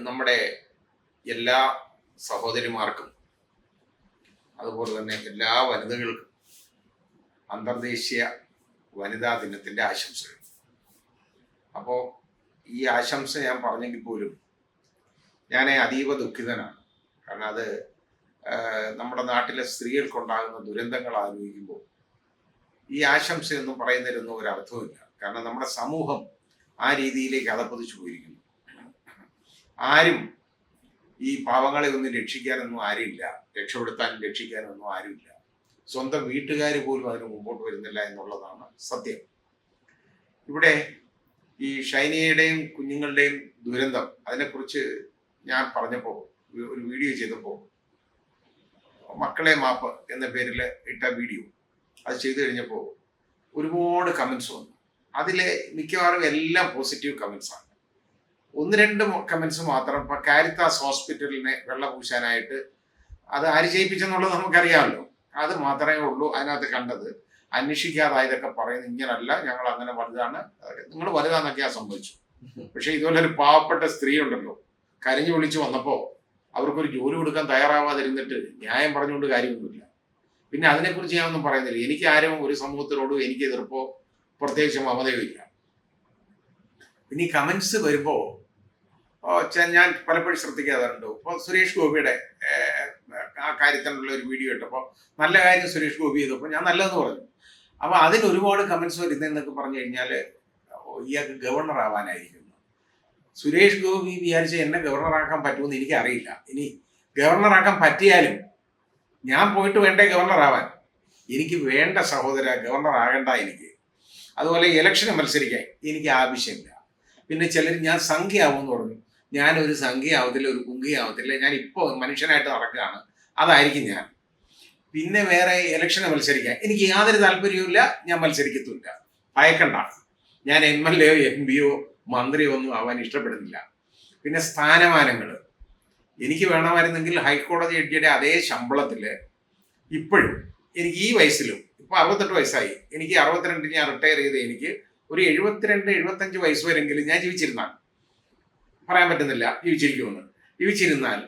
നമ്മുടെ എല്ലാ സഹോദരിമാർക്കും അതുപോലെ തന്നെ എല്ലാ വനിതകൾക്കും അന്തർദേശീയ വനിതാ ദിനത്തിൻ്റെ ആശംസകൾ. അപ്പോൾ ഈ ആശംസ ഞാൻ പറഞ്ഞെങ്കിൽ പോലും ഞാൻ അതീവ ദുഃഖിതനാണ്. കാരണം അത് നമ്മുടെ നാട്ടിലെ സ്ത്രീകൾക്കുണ്ടാകുന്ന ദുരന്തങ്ങൾ ആലോചിക്കുമ്പോൾ ഈ ആശംസയൊന്നും പറയുന്നതിലൊന്നും ഒരു അർത്ഥവുമില്ല. കാരണം നമ്മുടെ സമൂഹം ആ രീതിയിലേക്ക് അതപ്പതിച്ചു പോയിരിക്കുന്നു. ആരും ഈ പാവങ്ങളെ ഒന്നും രക്ഷിക്കാനൊന്നും ആരുമില്ല, രക്ഷപ്പെടുത്താനും രക്ഷിക്കാനൊന്നും ആരുമില്ല. സ്വന്തം വീട്ടുകാർ പോലും അതിന് മുമ്പോട്ട് വരുന്നില്ല എന്നുള്ളതാണ് സത്യം. ഇവിടെ ഈ ഷൈനിയുടെയും കുഞ്ഞുങ്ങളുടെയും ദുരന്തം അതിനെക്കുറിച്ച് ഞാൻ പറഞ്ഞപ്പോൾ, ഒരു വീഡിയോ ചെയ്തപ്പോൾ, മക്കളെ മാപ്പ് എന്ന പേരിൽ ഇട്ട വീഡിയോ അത് ചെയ്തു കഴിഞ്ഞപ്പോൾ ഒരുപാട് കമൻസ് വന്നു. അതിലെ മിക്കവാറും എല്ലാം പോസിറ്റീവ് കമൻസാണ്. ഒന്ന് രണ്ട് കമൻസ് മാത്രം, ഇപ്പം കാരിത്താസ് ഹോസ്പിറ്റലിനെ വെള്ളം പൂശാനായിട്ട് അത് ആര് ചെയ്യിപ്പിച്ചെന്നുള്ളത് നമുക്കറിയാമല്ലോ. അത് മാത്രമേ ഉള്ളൂ അതിനകത്ത് കണ്ടത്. അന്വേഷിക്കാതായതൊക്കെ പറയുന്നത് ഇങ്ങനല്ല, ഞങ്ങൾ അങ്ങനെ വലുതാണ്, നിങ്ങൾ വലുതാന്നൊക്കെയാ സംഭവിച്ചു. പക്ഷെ ഇതുപോലെ ഒരു പാവപ്പെട്ട സ്ത്രീ ഉണ്ടല്ലോ, കരഞ്ഞു വിളിച്ചു വന്നപ്പോൾ അവർക്കൊരു ജോലി കൊടുക്കാൻ തയ്യാറാവാതിരുന്നിട്ട് ന്യായം പറഞ്ഞുകൊണ്ട് കാര്യമൊന്നുമില്ല. പിന്നെ അതിനെക്കുറിച്ച് ഞാൻ ഒന്നും പറയുന്നില്ല. എനിക്ക് ആരും ഒരു സമൂഹത്തിനോടും എനിക്ക് എതിർപ്പോ പ്രത്യേകിച്ച് മമതയോ ഇല്ല. പിന്നെ ഈ കമൻസ് വരുമ്പോൾ ഞാൻ പലപ്പോഴും ശ്രദ്ധിക്കാറുണ്ട്. ഇപ്പോൾ സുരേഷ് ഗോപിയുടെ ആ കാര്യത്തിനുള്ള ഒരു വീഡിയോ ഇട്ടപ്പോൾ നല്ല കാര്യം സുരേഷ് ഗോപി ചെയ്തപ്പോൾ ഞാൻ നല്ലതെന്ന് പറഞ്ഞു. അപ്പോൾ അതിന് ഒരുപാട് കമൻസ് വരുന്നതെന്നൊക്കെ പറഞ്ഞു കഴിഞ്ഞാൽ ഇയാൾക്ക് ഗവർണർ ആവാനായിരിക്കുന്നു. സുരേഷ് ഗോപി വിചാരിച്ച എന്നെ ഗവർണറാക്കാൻ പറ്റുമെന്ന് എനിക്കറിയില്ല. ഇനി ഗവർണറാക്കാൻ പറ്റിയാലും ഞാൻ പോയിട്ട് വേണ്ടേ ഗവർണറാവാൻ? എനിക്ക് വേണ്ട സഹോദര, ഗവർണർ ആകണ്ട എനിക്ക്. അതുപോലെ ഇലക്ഷന് മത്സരിക്കാൻ എനിക്ക് ആവശ്യമില്ല. പിന്നെ ചിലർ ഞാൻ സംഖ്യയാവുമെന്ന് പറഞ്ഞു. ഞാനൊരു സംഖ്യയാവത്തില്ല, ഒരു കുങ്കിയാവത്തില്ല. ഞാൻ ഇപ്പോൾ മനുഷ്യനായിട്ട് നടക്കുകയാണ്, അതായിരിക്കും ഞാൻ. പിന്നെ വേറെ ഇലക്ഷന് മത്സരിക്കാൻ എനിക്ക് യാതൊരു താല്പര്യവുമില്ല, ഞാൻ മത്സരിക്കത്തുമില്ല. ഭയക്കണ്ട. ഞാൻ MLA യോ MP യോ മന്ത്രിയോ ഒന്നും ആവാൻ ഇഷ്ടപ്പെടുന്നില്ല. പിന്നെ സ്ഥാനമാനങ്ങൾ എനിക്ക് വേണമായിരുന്നെങ്കിൽ ഹൈക്കോടതി ജഡ്ജിയുടെ അതേ ശമ്പളത്തിൽ ഇപ്പോഴും എനിക്ക് ഈ വയസ്സിലും, ഇപ്പോൾ 68 വയസ്സായി, എനിക്ക് 62 ഞാൻ റിട്ടയർ ചെയ്ത് എനിക്ക് ഒരു 72-75 വയസ്സ് വരെങ്കിലും ഞാൻ ജീവിച്ചിരുന്നാൽ, പറയാൻ പറ്റുന്നില്ല ജീവിച്ചിരുന്നാൽ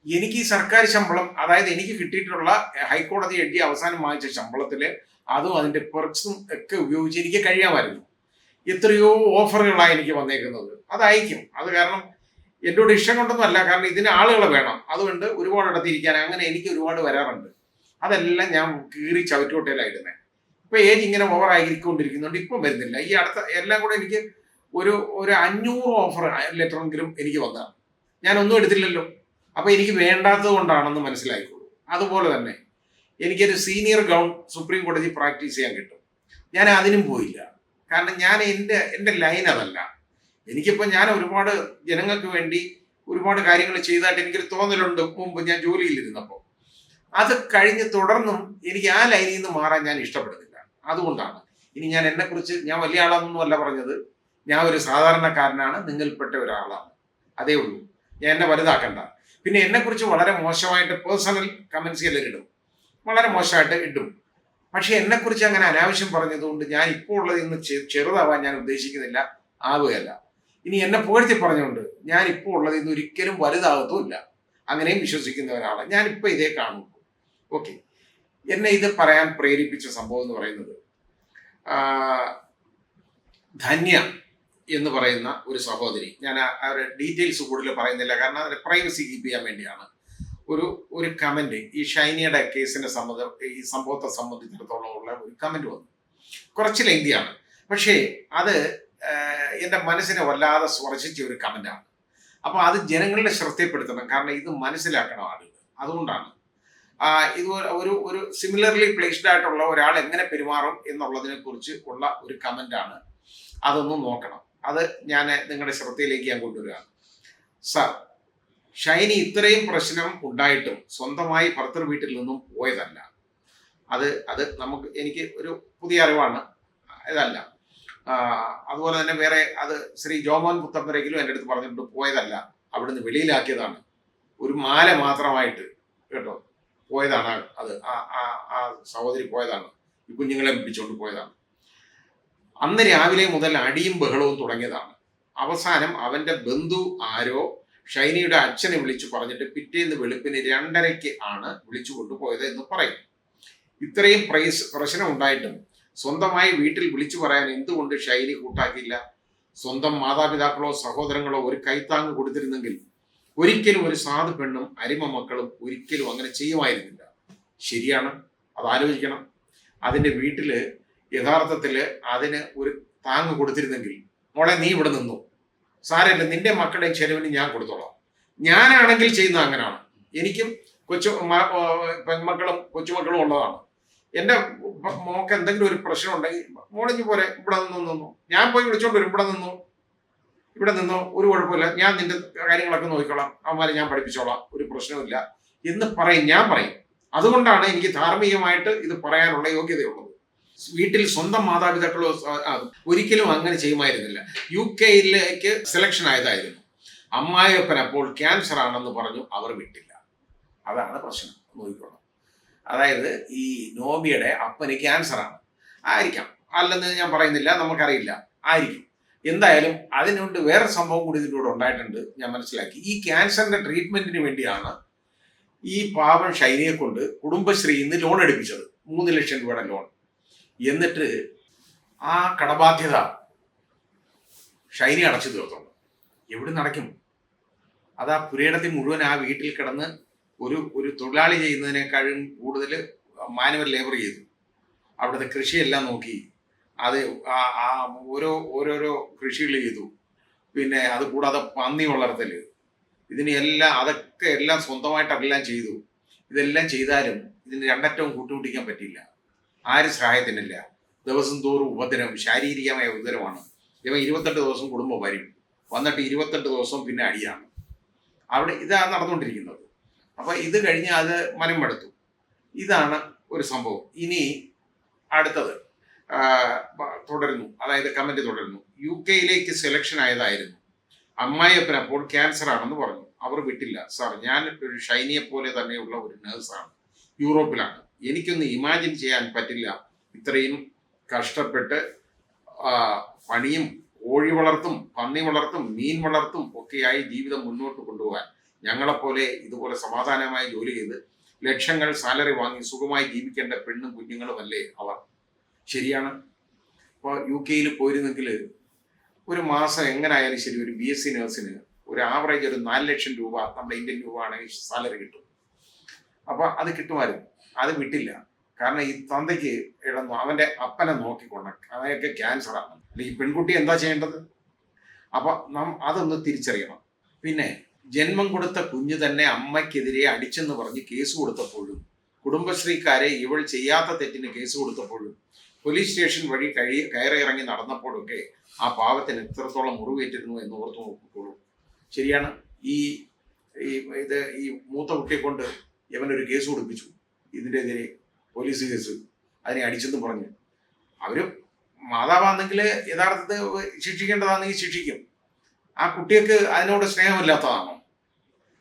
എനിക്ക് ഈ സർക്കാർ ശമ്പളം, അതായത് എനിക്ക് കിട്ടിയിട്ടുള്ള ഹൈക്കോടതി ജഡ്ജി അവസാനം വാങ്ങിച്ച ശമ്പളത്തിൽ അതും അതിൻ്റെ പെർക്സും ഒക്കെ ഉപയോഗിച്ച് എനിക്ക് കഴിയാമായിരുന്നു. എത്രയോ ഓഫറുകളാണ് എനിക്ക് വന്നേക്കുന്നത്. അതയക്കും. അത് കാരണം എന്നോട് ഇഷ്ടം കൊണ്ടൊന്നും അല്ല, കാരണം ഇതിന് ആളുകളെ വേണം. അതുകൊണ്ട് ഒരുപാട് ഇടത്തിരിക്കാൻ അങ്ങനെ എനിക്ക് ഒരുപാട് വരാറുണ്ട്. അതെല്ലാം ഞാൻ കീറി ചവറ്റുകൊട്ടയിലായിരുന്നേ. ഇപ്പം ഏജ് ഇങ്ങനെ ഓവറായിക്കൊണ്ടിരിക്കുന്നുണ്ട്, ഇപ്പം വരുന്നില്ല. ഈ അടുത്ത എല്ലാം കൂടെ എനിക്ക് ഒരു 500 ഓഫർ ലെറ്ററെങ്കിലും എനിക്ക് വന്നതാണ്. ഞാനൊന്നും എടുത്തില്ലല്ലോ. അപ്പം എനിക്ക് വേണ്ടാത്തത് കൊണ്ടാണെന്ന് മനസ്സിലായിക്കോളൂ. അതുപോലെ തന്നെ എനിക്കൊരു സീനിയർ ഗൗൺ സുപ്രീം കോടതി പ്രാക്ടീസ് ചെയ്യാൻ കിട്ടും. ഞാൻ അതിനും പോയില്ല. കാരണം ഞാൻ എൻ്റെ ലൈൻ അതല്ല. എനിക്കിപ്പോൾ ഞാൻ ഒരുപാട് ജനങ്ങൾക്ക് വേണ്ടി ഒരുപാട് കാര്യങ്ങൾ ചെയ്തതായിട്ട് എനിക്കൊരു തോന്നലുണ്ട് മുമ്പ് ഞാൻ ജോലിയിലിരുന്നപ്പോൾ. അത് കഴിഞ്ഞ് തുടർന്നും എനിക്ക് ആ ലൈനിൽ നിന്ന് മാറാൻ ഞാൻ ഇഷ്ടപ്പെടുന്നില്ല. അതുകൊണ്ടാണ് ഇനി ഞാൻ എന്നെക്കുറിച്ച്, ഞാൻ വലിയ ആളാണെന്നൊന്നും അല്ല പറഞ്ഞത്, ഞാൻ ഒരു സാധാരണക്കാരനാണ്, നിങ്ങളിൽപ്പെട്ട ഒരാളാണ്, അതേ ഉള്ളൂ. ഞാൻ എന്നെ വലുതാക്കണ്ട. പിന്നെ എന്നെക്കുറിച്ച് വളരെ മോശമായിട്ട് പേഴ്സണൽ കമൻസ് എല്ലാവരും ഇടും, വളരെ മോശമായിട്ട് ഇടും. പക്ഷെ എന്നെക്കുറിച്ച് അങ്ങനെ അനാവശ്യം പറഞ്ഞതുകൊണ്ട് ഞാൻ ഇപ്പോൾ ഉള്ളത് ഇന്ന് ചെറുതാവാൻ ഞാൻ ഉദ്ദേശിക്കുന്നില്ല, ആവുകയല്ല. ഇനി എന്നെ പുകഴ്ത്തി പറഞ്ഞുകൊണ്ട് ഞാൻ ഇപ്പോൾ ഉള്ളത് ഇന്ന് ഒരിക്കലും വലുതാകത്തുമില്ല. അങ്ങനെയും വിശ്വസിക്കുന്ന ഒരാളാണ് ഞാനിപ്പോൾ ഇതേ കാണുന്നു. ഓക്കെ, എന്നെ ഇത് പറയാൻ പ്രേരിപ്പിച്ച സംഭവം എന്ന് പറയുന്നത്, ധന്യ എന്ന് പറയുന്ന ഒരു സഹോദരി, ഞാൻ അവരുടെ ഡീറ്റെയിൽസ് കൂടുതൽ പറയുന്നില്ല കാരണം അതിൻ്റെ പ്രൈവസി കീപ്പ് ചെയ്യാൻ വേണ്ടിയാണ്. ഒരു കമൻറ്റ് ഈ ഷൈനിയുടെ കേസിനെ ഈ സംഭവത്തെ സംബന്ധിച്ചിടത്തോളം ഉള്ള ഒരു കമൻറ്റ് വന്നു. കുറച്ച് ലെങ്തിയാണ്, പക്ഷേ അത് എൻ്റെ മനസ്സിനെ വല്ലാതെ സ്പർശിച്ച ഒരു കമൻറ്റാണ്. അപ്പോൾ അത് ജനങ്ങളുടെ ശ്രദ്ധയിൽപ്പെടുത്തണം, കാരണം ഇത് മനസ്സിലാക്കണം ആളുകൾ. അതുകൊണ്ടാണ് ഇത് ഒരു സിമിലർലി പ്ലേസ്ഡ് ആയിട്ടുള്ള ഒരാൾ എങ്ങനെ പെരുമാറും എന്നുള്ളതിനെ കുറിച്ച് ഉള്ള ഒരു കമൻ്റാണ്. അതൊന്നും നോക്കണം. അത് ഞാൻ നിങ്ങളുടെ ശ്രദ്ധയിലേക്ക് ഞാൻ കൊണ്ടുവരികയാണ്. സർ, ഷൈനി ഇത്രയും പ്രശ്നം ഉണ്ടായിട്ടും സ്വന്തമായി ഭർത്തൃ വീട്ടിൽ നിന്നും പോയതല്ല. എനിക്ക് ഒരു പുതിയ അറിവാണ്, ഇതല്ല. അതുപോലെ തന്നെ വേറെ അത് ശ്രീ ജോമോൻ പുത്തമ്പരെങ്കിലും എൻ്റെ അടുത്ത് പറഞ്ഞിട്ടുണ്ട്, പോയതല്ല, അവിടുന്ന് വെളിയിലാക്കിയതാണ്. ഒരു മാല മാത്രമായിട്ട് കേട്ടോ പോയതാണ്. അത് ആ സഹോദരി പോയതാണ്, ഈ കുഞ്ഞുങ്ങളെ പിടിച്ചുകൊണ്ട് പോയതാണ്. അന്ന് രാവിലെ മുതൽ അടിയും ബഹളവും തുടങ്ങിയതാണ്. അവസാനം അവൻ്റെ ബന്ധു ആരോ ഷൈനിയുടെ അച്ഛനെ വിളിച്ചു പറഞ്ഞിട്ട് പിറ്റേന്ന് വെളുപ്പിന് 2:30 ആണ് വിളിച്ചു കൊണ്ടുപോയത് എന്ന് പറയും. ഇത്രയും പ്രശ്നം ഉണ്ടായിട്ടും സ്വന്തമായി വീട്ടിൽ വിളിച്ചു പറയാൻ എന്തുകൊണ്ട് ഷൈനി കൂട്ടാക്കിയില്ല? സ്വന്തം മാതാപിതാക്കളോ സഹോദരങ്ങളോ ഒരു കൈത്താങ്ങ് കൊടുത്തിരുന്നെങ്കിൽ ഒരിക്കലും ഒരു സാധു പെണ്ണും അരിമ മക്കളും ഒരിക്കലും അങ്ങനെ ചെയ്യുമായിരുന്നില്ല. ശരിയാണ്, അത് ആലോചിക്കണം. അതിൻ്റെ വീട്ടില് യഥാർത്ഥത്തിൽ അതിന് ഒരു താങ്ങ് കൊടുത്തിരുന്നെങ്കിൽ, മോളെ നീ ഇവിടെ നിന്നു, സാരമില്ല, നിന്റെ മക്കളുടെ ചെലവിന് ഞാൻ കൊടുത്തോളാം. ഞാനാണെങ്കിൽ ചെയ്യുന്നത് അങ്ങനെയാണ്. എനിക്കും പെൺമക്കളും കൊച്ചുമക്കളും ഉള്ളതാണ്. എൻ്റെ മോക്ക് എന്തെങ്കിലും ഒരു പ്രശ്നം ഉണ്ടെങ്കിൽ മോളിഞ്ഞ് പോരെ, ഇവിടെ നിന്നു, ഞാൻ പോയി വിളിച്ചോണ്ട് വരും, ഇവിടെ നിന്നോ, ഒരു കുഴപ്പമില്ല, ഞാൻ നിന്റെ കാര്യങ്ങളൊക്കെ നോക്കിക്കോളാം, അവന്മാരെ ഞാൻ പഠിപ്പിച്ചോളാം, ഒരു പ്രശ്നമില്ല എന്ന് ഞാൻ പറയും. അതുകൊണ്ടാണ് എനിക്ക് ധാർമ്മികമായിട്ട് ഇത് പറയാനുള്ള യോഗ്യതയുള്ളത്. വീട്ടിൽ സ്വന്തം മാതാപിതാക്കളോ ഒരിക്കലും അങ്ങനെ ചെയ്യുമായിരുന്നില്ല. UK selection ആയതായിരുന്നു. അമ്മായിയപ്പൻ അപ്പോൾ ക്യാൻസർ ആണെന്ന് പറഞ്ഞു, അവർ വിട്ടില്ല. അതാണ് പ്രശ്നം, നോക്കിക്കോളാം. അതായത് ഈ നോബിയുടെ അപ്പന് ക്യാൻസർ ആണ്, ആയിരിക്കാം, അല്ലെന്ന് ഞാൻ പറയുന്നില്ല, നമുക്കറിയില്ല, ആയിരിക്കും. എന്തായാലും അതിനുകൊണ്ട് വേറെ സംഭവം കൂടി ഇതിലൂടെ ഉണ്ടായിട്ടുണ്ട്, ഞാൻ മനസ്സിലാക്കി. ഈ ക്യാൻസറിന്റെ ട്രീറ്റ്മെന്റിന് വേണ്ടിയാണ് ഈ പാവം ഷൈനിയെ കൊണ്ട് കുടുംബശ്രീയിൽ നിന്ന് ലോൺ എടുപ്പിച്ചത്, 3 ലക്ഷം രൂപയുടെ ലോൺ. എന്നിട്ട് ആ കടബാധ്യത ഷൈനി അടച്ചു തീർത്തുണ്ട്. എവിടെ നടക്കും? അത് ആ പുരയിടത്തിൽ മുഴുവൻ ആ വീട്ടിൽ കിടന്ന് ഒരു തൊഴിലാളി ചെയ്യുന്നതിനേക്കാളും കൂടുതൽ മാനുവൽ ലേബർ ചെയ്തു. അവിടുത്തെ കൃഷിയെല്ലാം നോക്കി, അത് ഓരോരോ കൃഷികൾ ചെയ്തു. പിന്നെ അത് കൂടാതെ പന്നി വളർത്തല്, അതൊക്കെ എല്ലാം സ്വന്തമായിട്ടെല്ലാം ചെയ്തു. ഇതെല്ലാം ചെയ്താലും ഇതിന് രണ്ടറ്റവും കൂട്ടുമുട്ടിക്കാൻ പറ്റില്ല. ആരും സഹായത്തിനില്ല. ദിവസം തോറും ഉപദ്രവം, ശാരീരികമായ ഉപദ്രവമാണ്. ഇവൻ 28 ദിവസം കുടുംബം വരും, വന്നിട്ട് 28 ദിവസം പിന്നെ അടിയാണ്. അവിടെ ഇതാണ് നടന്നുകൊണ്ടിരിക്കുന്നത്. അപ്പൊ ഇത് കഴിഞ്ഞ് അത് മനംപെടുത്തു. ഇതാണ് ഒരു സംഭവം. ഇനി അടുത്തത് തുടരുന്നു, അതായത് കമന്റ് തുടരുന്നു. UK selection ആയതായിരുന്നു. അമ്മായിയപ്പൻ അപ്പോൾ ക്യാൻസർ ആണെന്ന് പറഞ്ഞു, അവർ വിട്ടില്ല. സാർ, ഞാൻ ഒരു ഷൈനിയെ പോലെ തന്നെയുള്ള ഒരു നേഴ്സാണ്, യൂറോപ്പിലാണ്. എനിക്കൊന്ന് ഇമാജിൻ ചെയ്യാൻ പറ്റില്ല ഇത്രയും കഷ്ടപ്പെട്ട് പണിയും കോഴി വളർത്തും പന്നി വളർത്തും മീൻ വളർത്തും ഒക്കെയായി ജീവിതം മുന്നോട്ട് കൊണ്ടുപോകാൻ. ഞങ്ങളെപ്പോലെ ഇതുപോലെ സമാധാനമായി ജോലി ചെയ്ത് ലക്ഷങ്ങൾ സാലറി വാങ്ങി സുഖമായി ജീവിക്കേണ്ട പെണ്ണും കുഞ്ഞുങ്ങളുമല്ലേ അവർ. ശരിയാണ്. ഇപ്പോൾ UK പോയിരുന്നെങ്കിൽ ഒരു മാസം എങ്ങനായാലും ശരി ഒരു BSc നേഴ്സിന് ഒരു ആവറേജ് ഒരു 4 ലക്ഷം രൂപ നമ്മുടെ ഇന്ത്യൻ രൂപ ആണെങ്കിൽ സാലറി കിട്ടും. അപ്പൊ അത് കിട്ടുമായിരുന്നു. അത് വിട്ടില്ല. കാരണം ഈ തന്തയ്ക്ക് ഇടന്നു, അവന്റെ അപ്പനെ നോക്കിക്കൊണ്ട്, അവനൊക്കെ ക്യാൻസറാണ്. ഈ പെൺകുട്ടി എന്താ ചെയ്യേണ്ടത്? അപ്പൊ അതൊന്ന് തിരിച്ചറിയണം. പിന്നെ ജന്മം കൊടുത്ത കുഞ്ഞ് തന്നെ അമ്മയ്ക്കെതിരെ അടിച്ചെന്ന് പറഞ്ഞ് കേസ് കൊടുത്തപ്പോഴും, കുടുംബശ്രീക്കാരെ ഇവൾ ചെയ്യാത്ത തെറ്റിന് കേസ് കൊടുത്തപ്പോഴും, പോലീസ് സ്റ്റേഷൻ വഴി കയറിയിറങ്ങി നടന്നപ്പോഴൊക്കെ ആ പാവത്തിന് എത്രത്തോളം മുറിവേറ്റിരുന്നു എന്ന് ഓർത്തു നോക്കിക്കോളൂ. ശരിയാണ്. ഈ മൂത്ത കുട്ടിയെ കൊണ്ട് ഇവനൊരു കേസ് കൊടുപ്പിച്ചു, ഇതിൻ്റെ എതിരെ പോലീസ് കേസ്, അതിനെ അടിച്ചെന്ന് പറഞ്ഞ്. അവര് മാതാവാണെങ്കിൽ യഥാർത്ഥത്തിൽ ശിക്ഷിക്കേണ്ടതാണെങ്കിൽ ശിക്ഷിക്കും. ആ കുട്ടിക്ക് അതിനോട് സ്നേഹമില്ലാത്തതാണോ?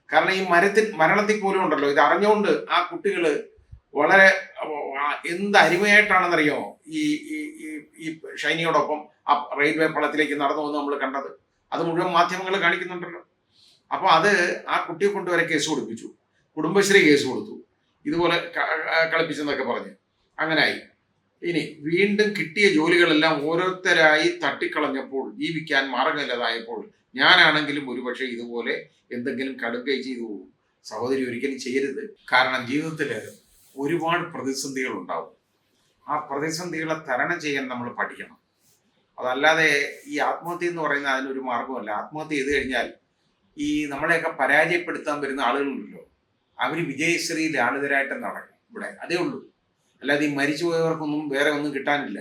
കാരണം ഈ മരണത്തിൽ പോലും ഉണ്ടല്ലോ, ഇത് അറിഞ്ഞുകൊണ്ട് ആ കുട്ടികൾ വളരെ എന്ത് അരുമയായിട്ടാണെന്നറിയാമോ ഈ ഈ ഷൈനിയോടൊപ്പം ആ റെയിൽവേ പാളത്തിലേക്ക് നടന്നു വന്ന് നമ്മൾ കണ്ടത്. അത് മുഴുവൻ മാധ്യമങ്ങൾ കാണിക്കുന്നുണ്ടല്ലോ. അപ്പൊ അത് ആ കുട്ടിയെ കൊണ്ടുവരെ കേസ് കൊടുപ്പിച്ചു, കുടുംബശ്രീ കേസ് കൊടുത്തു, ഇതുപോലെ കളിപ്പിച്ചെന്നൊക്കെ പറഞ്ഞ് അങ്ങനായി. ഇനി വീണ്ടും കിട്ടിയ ജോലികളെല്ലാം ഓരോരുത്തരായി തട്ടിക്കളഞ്ഞപ്പോൾ, ജീവിക്കാൻ മാർഗമില്ലാതായപ്പോൾ, ഞാനാണെങ്കിലും ഒരുപക്ഷെ ഇതുപോലെ എന്തെങ്കിലും കടുകൈ ചെയ്തു പോകും. സഹോദരി, ഒരിക്കലും ചെയ്യരുത്. കാരണം ജീവിതത്തിൽ ഒരുപാട് പ്രതിസന്ധികൾ ഉണ്ടാവും. ആ പ്രതിസന്ധികളെ തരണം ചെയ്യാൻ നമ്മൾ പഠിക്കണം. അതല്ലാതെ ഈ ആത്മഹത്യ എന്ന് പറയുന്നത് അതിനൊരു മാർഗമല്ല. ആത്മഹത്യ ചെയ്ത് കഴിഞ്ഞാൽ ഈ നമ്മളെയൊക്കെ പരാജയപ്പെടുത്താൻ വരുന്ന ആളുകളുണ്ടല്ലോ, അവർ വിജയശ്രീ ലാളിതരായിട്ട് നടക്കും ഇവിടെ, അതേ ഉള്ളൂ. അല്ലാതെ ഈ മരിച്ചുപോയവർക്കൊന്നും വേറെ ഒന്നും കിട്ടാനില്ല.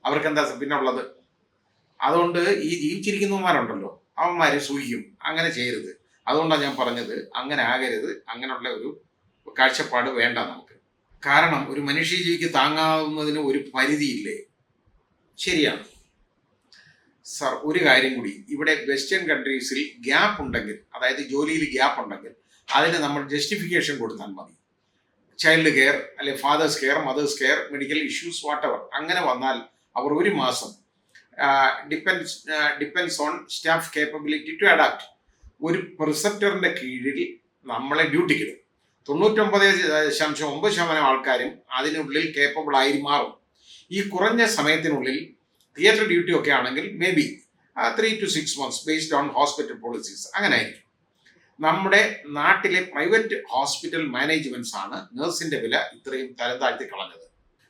അവർക്കെന്താ പിന്നെ ഉള്ളത്? അതുകൊണ്ട് ഈ ജീവിച്ചിരിക്കുന്നവന്മാരുണ്ടല്ലോ, അവന്മാരെ സൂഹിക്കും. അങ്ങനെ ചെയ്യരുത്. അതുകൊണ്ടാണ് ഞാൻ പറഞ്ഞത്, അങ്ങനെ ആകരുത്. അങ്ങനെയുള്ള ഒരു കാഴ്ചപ്പാട് വേണ്ട നമുക്ക്. കാരണം ഒരു മനുഷ്യജീവിക്ക് താങ്ങാവുന്നതിന് ഒരു പരിധിയില്ലേ? ശരിയാണ് സർ. ഒരു കാര്യം കൂടി, ഇവിടെ വെസ്റ്റേൺ കൺട്രീസിൽ ഗ്യാപ്പ് ഉണ്ടെങ്കിൽ, അതായത് ജോലിയിൽ ഗ്യാപ്പ് ഉണ്ടെങ്കിൽ അതിന് നമ്മൾ ജസ്റ്റിഫിക്കേഷൻ കൊടുത്താൽ മതി. ചൈൽഡ് കെയർ, അല്ലെ father's care, mother's care, medical issues, whatever. അങ്ങനെ വന്നാൽ അവർ ഒരു മാസം depends on staff capability to adapt, ഒരു പ്രിസെപ്റ്ററിന്റെ കീഴിൽ നമ്മളെ ഡ്യൂട്ടിക്കിടും. 99.9% ആൾക്കാരും അതിനുള്ളിൽ കേപ്പബിൾ ആയി മാറും. ഈ കുറഞ്ഞ സമയത്തിനുള്ളിൽ തിയേറ്റർ ഡ്യൂട്ടി ഒക്കെ ആണെങ്കിൽ may be 3 to 6 months based on hospital policies അങ്ങനെ ആയിരിക്കും. നമ്മുടെ നാട്ടിലെ പ്രൈവറ്റ് ഹോസ്പിറ്റൽ മാനേജ്മെന്റ്സ് ആണ് നഴ്സിന്റെ വില ഇത്രയും തരം താഴ്ത്തി കളഞ്ഞത്.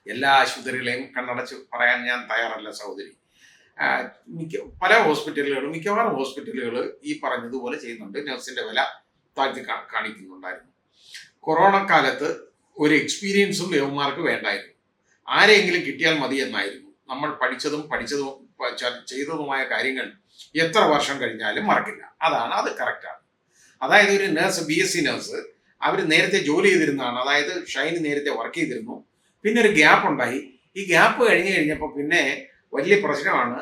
എല്ലാ ആശുപത്രികളെയും കണ്ണടച്ച് പറയാൻ ഞാൻ തയ്യാറല്ല സഹോദരി. മിക്കവാറും ഹോസ്പിറ്റലുകൾ ഈ പറഞ്ഞതുപോലെ ചെയ്യുന്നുണ്ട്, നഴ്സിന്റെ വില താഴ്ത്തി കാണിക്കുന്നുണ്ടായിരുന്നു. കൊറോണ കാലത്ത് ഒരു എക്സ്പീരിയൻസും യവന്മാർക്ക് വേണ്ടായിരുന്നു. ആരെയെങ്കിലും കിട്ടിയാൽ മതി എന്നായിരുന്നു. നമ്മൾ പഠിച്ചതും ചെയ്തതുമായ കാര്യങ്ങൾ എത്ര വർഷം കഴിഞ്ഞാലും മറക്കില്ല. അത് കറക്റ്റാണ്. അതായത് ഒരു നേഴ്സ്, BSc നേഴ്സ്, അവർ നേരത്തെ ജോലി ചെയ്തിരുന്നതാണ്. അതായത് ഷൈനി നേരത്തെ വർക്ക് ചെയ്തിരുന്നു, പിന്നെ ഒരു ഗ്യാപ്പ് ഉണ്ടായി. ഈ ഗ്യാപ്പ് കഴിഞ്ഞപ്പോൾ പിന്നെ വലിയ പ്രശ്നമാണ്.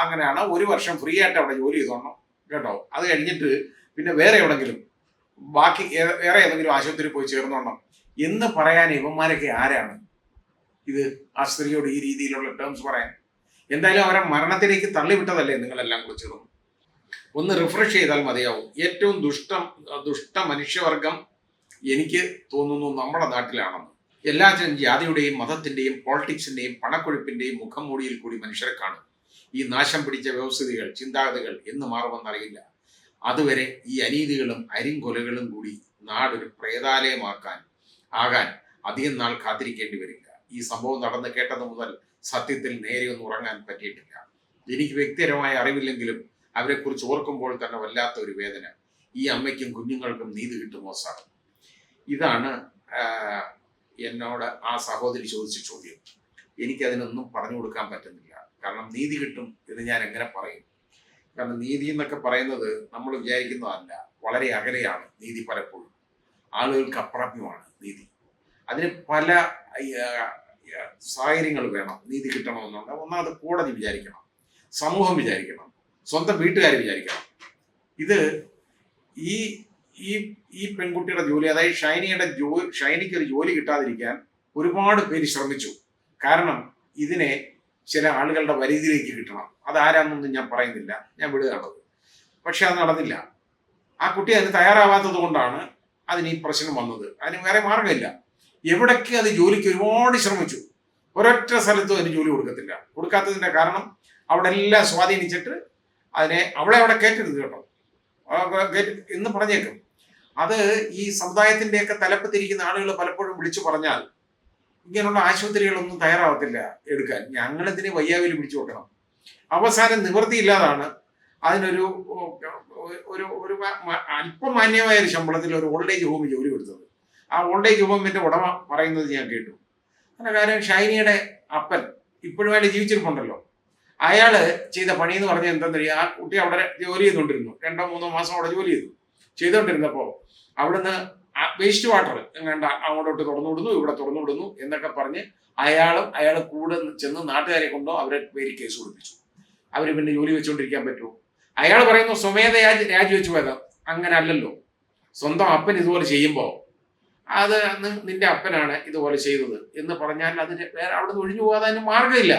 അങ്ങനെയാണ് 1 വർഷം ഫ്രീ ആയിട്ട് അവിടെ ജോലി ചെയ്തോണം കേട്ടോ. അത് കഴിഞ്ഞിട്ട് പിന്നെ വേറെ എവിടെങ്കിലും വേറെ ഏതെങ്കിലും ആശുപത്രി പോയി ചേർന്നോണം എന്ന് പറയാൻ ഇവന്മാരൊക്കെ ആരാണ് ഇത് ആ സ്ത്രീയോട് ഈ രീതിയിലുള്ള ടേംസ് പറയാൻ? എന്തായാലും അവരെ മരണത്തിലേക്ക് തള്ളിവിട്ടതല്ലേ നിങ്ങളെല്ലാം കൂടി ചേർന്നു. ഒന്ന് റിഫ്രഷ് ചെയ്താൽ മതിയാവും. ഏറ്റവും ദുഷ്ട മനുഷ്യവർഗം എനിക്ക് തോന്നുന്നു നമ്മുടെ നാട്ടിലാണെന്ന്. എല്ലാത്തിനും ജാതിയുടെയും മതത്തിന്റെയും പോളിറ്റിക്സിന്റെയും പണക്കൊഴുപ്പിന്റെയും മുഖം മൂടിയിൽ കൂടി മനുഷ്യരെ കാണും. ഈ നാശം പിടിച്ച വ്യവസ്ഥിതികൾ, ചിന്താഗതികൾ എന്ന് മാറുമെന്നറിയില്ല. അതുവരെ ഈ അനീതികളും അരിങ്കൊലകളും കൂടി നാടൊരു പ്രേതാലയമാകാൻ അധികം നാൾ കാത്തിരിക്കേണ്ടി വരില്ല. ഈ സംഭവം നടന്ന് കേട്ടത് മുതൽ സത്യത്തിൽ നേരെയൊന്നും ഉറങ്ങാൻ പറ്റിയിട്ടില്ല. എനിക്ക് വ്യക്തിപരമായ അറിവില്ലെങ്കിലും അവരെക്കുറിച്ച് ഓർക്കുമ്പോൾ തന്നെ വല്ലാത്ത ഒരു വേദന. ഈ അമ്മയ്ക്കും കുഞ്ഞുങ്ങൾക്കും നീതി കിട്ടുമോ സാർ? ഇതാണ് എന്നോട് ആ സഹോദരി ചോദിച്ച ചോദ്യം. എനിക്കതിനൊന്നും പറഞ്ഞു കൊടുക്കാൻ പറ്റുന്നില്ല. കാരണം നീതി കിട്ടും എന്ന് ഞാൻ എങ്ങനെ പറയും? കാരണം നീതി എന്നൊക്കെ പറയുന്നത് നമ്മൾ വിചാരിക്കുന്നതല്ല, വളരെ അകലെയാണ് നീതി. പലപ്പോഴും ആളുകൾക്ക് അപ്രാപ്യമാണ് നീതി. അതിന് പല സാഹചര്യങ്ങൾ വേണം നീതി കിട്ടണമെന്നുണ്ട്. ഒന്നാമത് കോടതി വിചാരിക്കണം, സമൂഹം വിചാരിക്കണം, സ്വന്തം വീട്ടുകാർ വിചാരിക്കണം. ഇത് ഈ ഈ ഈ പെൺകുട്ടിയുടെ ജോലി, അതായത് ഷൈനിക്ക് ഒരു ജോലി കിട്ടാതിരിക്കാൻ ഒരുപാട് പേര് ശ്രമിച്ചു. കാരണം ഇതിനെ ചില ആളുകളുടെ പരിധിയിലേക്ക് കിട്ടണം. അതാരാന്നൊന്നും ഞാൻ പറയുന്നില്ല, ഞാൻ വിടുകയാണത്. പക്ഷെ അത് നടന്നില്ല. ആ കുട്ടി അതിന് തയ്യാറാവാത്തത് കൊണ്ടാണ് അതിന് ഈ പ്രശ്നം വന്നത്. അതിന് വേറെ മാർഗമില്ല. എവിടൊക്കെ അത് ജോലിക്ക് ഒരുപാട് ശ്രമിച്ചു, ഒരൊറ്റ സ്ഥലത്തും അതിന് ജോലി കൊടുക്കാത്തതിന്റെ കാരണം അവിടെ എല്ലാം സ്വാധീനിച്ചിട്ട് അവളെ അവിടെ കയറ്റരുത് കേട്ടോ എന്ന് പറഞ്ഞേക്കും. അത് ഈ സമുദായത്തിന്റെയൊക്കെ തലപ്പത്തിരിക്കുന്ന ആളുകൾ പലപ്പോഴും വിളിച്ചു പറഞ്ഞാൽ ഇങ്ങനെയുള്ള ആശുപത്രികളൊന്നും തയ്യാറാവത്തില്ല എടുക്കാൻ. ഞങ്ങളിതിനെ വയ്യാവിൽ പിടിച്ചു വെക്കണം. അവസാനം നിവൃത്തിയില്ലാതാണ് അതിനൊരു ഒരു അല്പം മാന്യമായ ഒരു ശമ്പളത്തിൽ ഒരു ഓൾഡ് ഏജ് ഹോമിൽ ജോലി കൊടുത്തത്. ആ ഓൾഡ് ഏജ് ഹോമിന്റെ ഉടമ പറയുന്നത് ഞാൻ കേട്ടു. അങ്ങനെ കാര്യം ഷൈനിയുടെ അപ്പൻ ഇപ്പോഴും അയാൾ ജീവിച്ചിരിപ്പുണ്ടല്ലോ. അയാള് ചെയ്ത പണി എന്ന് പറഞ്ഞാൽ എന്താണെന്നറിയാം, ആ കുട്ടി അവിടെ ജോലി ചെയ്തുകൊണ്ടിരുന്നു. 2-3 മാസം അവിടെ ജോലി ചെയ്തുകൊണ്ടിരുന്നപ്പോൾ അവിടുന്ന് വേസ്റ്റ് വാട്ടർ എങ്ങാണ്ട് അങ്ങോട്ടോട്ട് തുറന്നുവിടുന്നു, ഇവിടെ തുറന്നുവിടുന്നു എന്നൊക്കെ പറഞ്ഞ് അയാൾ കൂടെ ചെന്ന് നാട്ടുകാരെ കൊണ്ടോ അവരെ പേര് കേസ് കൊടുപ്പിച്ചു. അവർ പിന്നെ ജോലി വെച്ചുകൊണ്ടിരിക്കാൻ പറ്റുമോ? അയാൾ പറയുന്നു സ്വമേധയാ രാജിവെച്ചു പോയതാ. അങ്ങനെ അല്ലല്ലോ. സ്വന്തം അപ്പൻ ഇതുപോലെ ചെയ്യുമ്പോൾ അത് നിന്റെ അപ്പനാണ് ഇതുപോലെ ചെയ്തത് എന്ന് പറഞ്ഞാൽ അതിന് വേറെ അവിടെ നിന്ന് ഒഴിഞ്ഞു പോകാതെ അതിന് മാർഗമില്ല.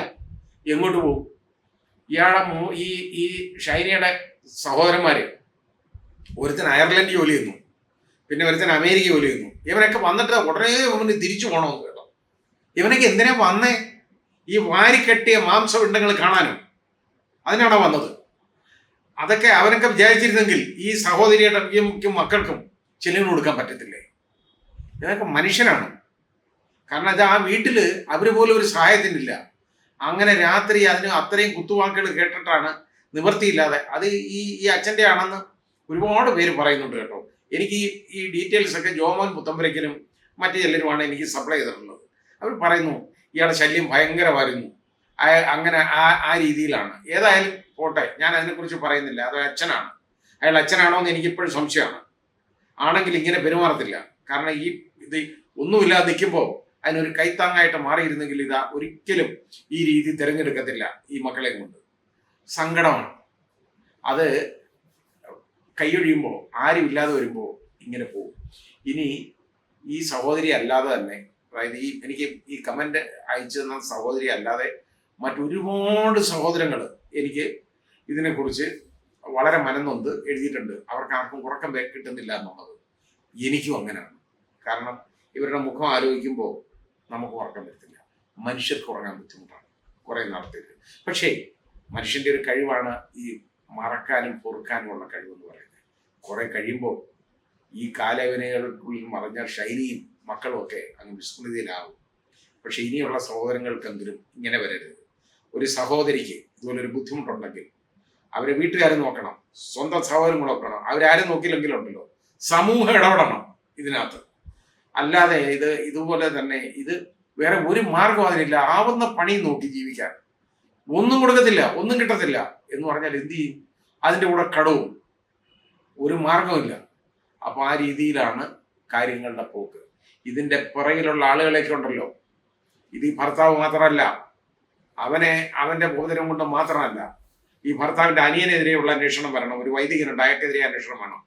എങ്ങോട്ട് പോകും? ഇയാളെ ഈ ഷൈനിയുടെ സഹോദരന്മാര്, ഒരുത്തൻ അയർലൻഡ് ജോലി ചെയ്യുന്നു, പിന്നെ ഒരുത്തൻ അമേരിക്ക ജോലി ചെയ്യുന്നു. ഇവനൊക്കെ വന്നിട്ട് ഉടനെ ഇവന് തിരിച്ചു പോകണമെന്ന് കേട്ടോ. ഇവനൊക്കെ എന്തിനാ വന്നേ? ഈ വാരിക്കെട്ടിയ മാംസപിണ്ഡങ്ങൾ കാണാനും അതിനാണോ വന്നത്? അതൊക്കെ അവനൊക്കെ വിചാരിച്ചിരുന്നെങ്കിൽ ഈ സഹോദരിയുടെ മക്കൾക്കും ചെലവിന് കൊടുക്കാൻ പറ്റത്തില്ലേ? ഇതൊക്കെ മനുഷ്യനാണ്. കാരണം അത് ആ വീട്ടില് അവര് പോലും ഒരു സഹായത്തിനില്ല. അങ്ങനെ രാത്രി അതിന് അത്രയും കുത്തുവാക്കുകൾ കേട്ടിട്ടാണ് നിവൃത്തിയില്ലാതെ. അത് ഈ അച്ഛൻ്റെ ആണെന്ന് ഒരുപാട് പേര് പറയുന്നുണ്ട് കേട്ടോ. എനിക്ക് ഈ ഡീറ്റെയിൽസ് ഒക്കെ ജോമോൻ പുത്തമ്പരയ്ക്കലും മറ്റു ചിലരുമാണ് എനിക്ക് സപ്ലൈ ചെയ്തിട്ടുള്ളത്. അവർ പറയുന്നു ഇയാളുടെ ശല്യം ഭയങ്കരമായിരുന്നു. അങ്ങനെ ആ രീതിയിലാണ്. ഏതായാലും പോട്ടെ, ഞാൻ അതിനെക്കുറിച്ച് പറയുന്നില്ല. അത് അച്ഛനാണ്. അയാൾ അച്ഛനാണോ എന്ന് എനിക്കിപ്പോഴും സംശയമാണ്. ആണെങ്കിൽ ഇങ്ങനെ പെരുമാറത്തില്ല. കാരണം ഇത് ഒന്നുമില്ലാതെ നിൽക്കുമ്പോൾ അതിനൊരു കൈത്താങ്ങായിട്ട് മാറിയിരുന്നെങ്കിൽ ഇതാ ഒരിക്കലും ഈ രീതി തിരഞ്ഞെടുക്കത്തില്ല. ഈ മക്കളെ കൊണ്ട് സങ്കടമാണ്. അത് കൈയൊഴിയുമ്പോൾ ആരും ഇല്ലാതെ വരുമ്പോൾ ഇങ്ങനെ പോകും. ഇനി ഈ സഹോദരി അല്ലാതെ തന്നെ, അതായത് എനിക്ക് ഈ കമന്റ് അയച്ചു തന്ന സഹോദരി അല്ലാതെ മറ്റൊരുപാട് സഹോദരങ്ങൾ എനിക്ക് ഇതിനെക്കുറിച്ച് വളരെ മനംനൊന്ത് എഴുതിയിട്ടുണ്ട്. അവർക്ക് ആർക്കും ഉറക്കം കിട്ടുന്നില്ല എന്നുള്ളത്. എനിക്കും അങ്ങനെയാണ്. കാരണം ഇവരുടെ മുഖം ആലോചിക്കുമ്പോൾ നമുക്ക് ഉറക്കം വരത്തില്ല. മനുഷ്യർക്ക് ഉറങ്ങാൻ ബുദ്ധിമുട്ടാണ് കുറേ നാളത്തേക്ക്. പക്ഷേ മനുഷ്യൻ്റെ ഒരു കഴിവാണ് ഈ മറക്കാനും പൊറുക്കാനുമുള്ള കഴിവെന്ന് പറയുന്നത്. കുറെ കഴിയുമ്പോൾ ഈ കാലയവനകൾക്കുള്ളിൽ മറഞ്ഞ ഷൈനിയും മക്കളും ഒക്കെ അങ്ങ് വിസ്മൃതിയിലാവും. പക്ഷെ ഇനിയുള്ള സഹോദരങ്ങൾക്കെങ്കിലും ഇങ്ങനെ വരരുത്. ഒരു സഹോദരിക്ക് ഇതുപോലൊരു ബുദ്ധിമുട്ടുണ്ടെങ്കിൽ അവരെ വീട്ടുകാരും നോക്കണം, സ്വന്തം സഹോദരം നോക്കണം. അവരാരും നോക്കിയില്ലെങ്കിലും ഉണ്ടല്ലോ, സമൂഹം ഇടപെടണം ഇതിനകത്ത്. അല്ലാതെ ഇതുപോലെ തന്നെ വേറെ ഒരു മാർഗം അതിനില്ല. ആവുന്ന പണി നോക്കി ജീവിക്കാൻ. ഒന്നും കൊടുക്കത്തില്ല, ഒന്നും കിട്ടത്തില്ല എന്ന് പറഞ്ഞാൽ എന്ത് ചെയ്യും? അതിൻ്റെ കൂടെ കടവും. ഒരു മാർഗമില്ല. അപ്പൊ ആ രീതിയിലാണ് കാര്യങ്ങളുടെ പോക്ക്. ഇതിന്റെ പുറകിലുള്ള ആളുകളൊക്കെ ഉണ്ടല്ലോ, ഇത് ഈ ഭർത്താവ് മാത്രമല്ല, അവന്റെ ബോധനം കൊണ്ട് മാത്രമല്ല, ഈ ഭർത്താവിന്റെ അനിയനെതിരെയുള്ള അന്വേഷണം വരണം. ഒരു വൈദികനുണ്ട്, അയാൾക്കെതിരെ അന്വേഷണം വേണം.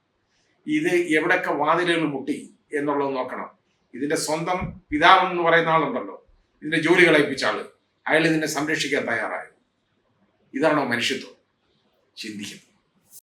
ഇത് എവിടെയൊക്കെ വാതിലുകൾ മുട്ടി എന്നുള്ളത് നോക്കണം. ഇതിന്റെ സ്വന്തം പിതാവെന്ന് പറയുന്ന ആളുണ്ടല്ലോ, ഇതിന്റെ ജോലി കളയിപ്പിച്ച ആള്, അയാൾ ഇതിനെ സംരക്ഷിക്കാൻ തയ്യാറായത്. ഇതാണോ മനുഷ്യത്വം? ചിന്തിക്കുന്നത്.